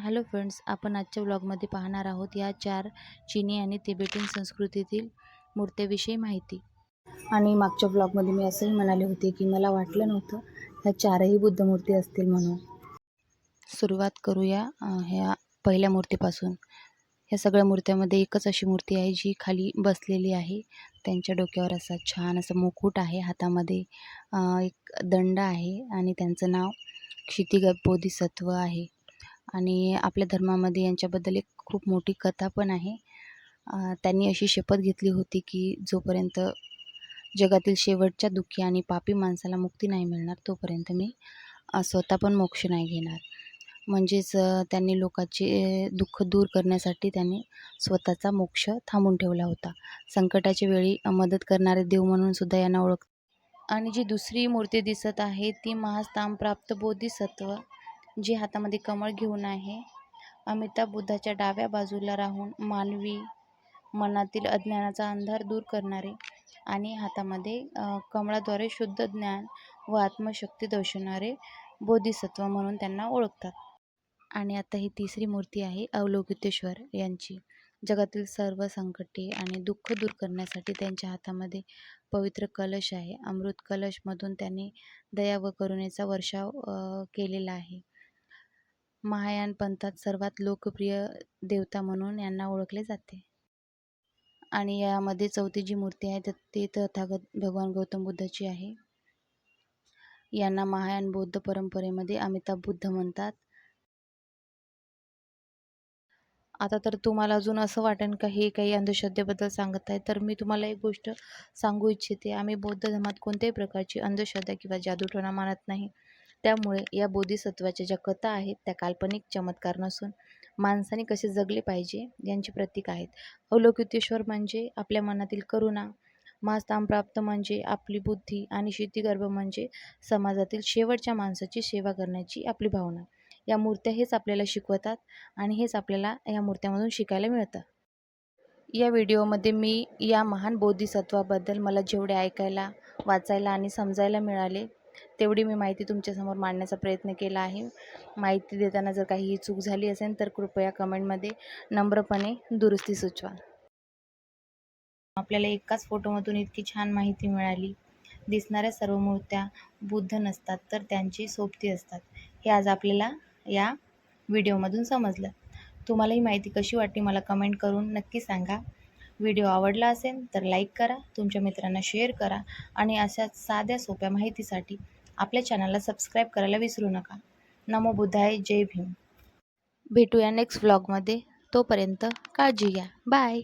Hello friends, आपण आजच्या व्लॉगमध्ये पाहणार आहोत या 4 चीनी आणि तिबेटियन संस्कृतीतील मूर्त्यांविषयी माहिती. आणि मागच्या व्लॉगमध्ये मी असंही म्हणाले होते की मला वाटलं नव्हतं ह्या 4ही बुद्ध मूर्ती असतील म्हणून. सुरुवात करूया ह्या पहिल्या मूर्तीपासून. ह्या सगळ्या मूर्त्यांमध्ये एकच अशी मूर्ती आहे जी खाली बसलेली आहे. त्यांच्या डोक्यावर असा छान असा मुकुट आहे, हातामध्ये एक दंड आहे आणि त्यांचं नाव क्षितिज बोधिसत्व आहे. आणि आपल्या धर्मामध्ये यांच्याबद्दल एक खूप मोठी कथा पण आहे. त्यांनी अशी शपथ घेतली होती की जोपर्यंत जगातील शेवटच्या दुःखी आणि पापी माणसाला मुक्ती नाही मिळणार तोपर्यंत मी स्वतः पण मोक्ष नाही घेणार. म्हणजेच त्यांनी लोकांचे दुःख दूर करण्यासाठी त्यांनी स्वतःचा मोक्ष थांबवून ठेवला होता. संकटाच्या वेळी मदत करणारे देव म्हणून सुद्धा यांना ओळखतात. आणि जी दुसरी मूर्ती दिसत आहे ती महास्थानप्राप्त बोधिसत्व, जी हातामध्ये कमळ घेऊन आहे. अमिताभ बुद्धाच्या डाव्या बाजूला राहून मानवी मनातील अज्ञानाचा अंधार दूर करणारे आणि हातामध्ये कमळाद्वारे शुद्ध ज्ञान व आत्मशक्ती दर्शवणारे बोधिसत्व म्हणून त्यांना ओळखतात. आणि आता ही तिसरी मूर्ती आहे अवलोकितेश्वर यांची. जगातील सर्व संकटे आणि दुःख दूर करण्यासाठी त्यांच्या हातामध्ये पवित्र कलश आहे. अमृत कलशमधून त्यांनी दया व करुणेचा वर्षाव केलेला आहे. महायान पंथात सर्वात लोकप्रिय देवता म्हणून यांना ओळखले जाते. आणि यामध्ये चौथी जी मूर्ती आहे ती तथागत भगवान गौतम बुद्धाची आहे. यांना महायान बौद्ध परंपरेमध्ये अमिताभ बुद्ध म्हणतात. आता तर तुम्हाला अजून असं वाटेल का हे काही अंधश्रद्धेबद्दल सांगत आहे, तर मी तुम्हाला एक गोष्ट सांगू इच्छिते. आम्ही बौद्ध धर्मात कोणत्याही प्रकारची अंधश्रद्धा किंवा जादूटोणा मानत नाही. त्यामुळे या बोधिसत्वाच्या ज्या कथा आहेत त्या काल्पनिक चमत्कार नसून माणसाने कसे जगले पाहिजे यांचे प्रतीक आहेत. अवलोकितेश्वर म्हणजे आपल्या मनातील करुणा, महास्थानप्राप्त म्हणजे आपली बुद्धी आणि क्षितिगर्भ म्हणजे समाजातील शेवटच्या माणसाची सेवा करण्याची आपली भावना. या मूर्त्या हेच आपल्याला शिकवतात आणि हेच आपल्याला या मूर्त्यामधून शिकायला मिळतं. या व्हिडिओमध्ये मी या महान बोधिसत्वाबद्दल मला जेवढे ऐकायला, वाचायला आणि समजायला मिळाले तेवढी मी माहिती तुमच्यासमोर मांडण्याचा प्रयत्न केला आहे. माहिती देताना जर काही चूक झाली असेल तर कृपया कमेंटमध्ये नम्रपणे दुरुस्ती सुचवा. आपल्याला एकाच फोटोमधून इतकी छान माहिती मिळाली. दिसणाऱ्या सर्व मूर्त्या बुद्ध नसतात तर त्यांची सोबती असतात, हे आज आपल्याला या व्हिडिओमधून समजलं. तुम्हाला ही माहिती कशी वाटली मला कमेंट करून नक्की सांगा. व्हिडिओ आवडला असेल तर लाईक करा, तुमच्या मित्रांना शेअर करा आणि अशाच साध्या सोप्या माहितीसाठी आपल्या चॅनलला सबस्क्राईब करायला विसरू नका. नमो बुद्धाय, जय भीम. भेटूया नेक्स्ट व्लॉगमध्ये. तोपर्यंत काळजी घ्या. बाय.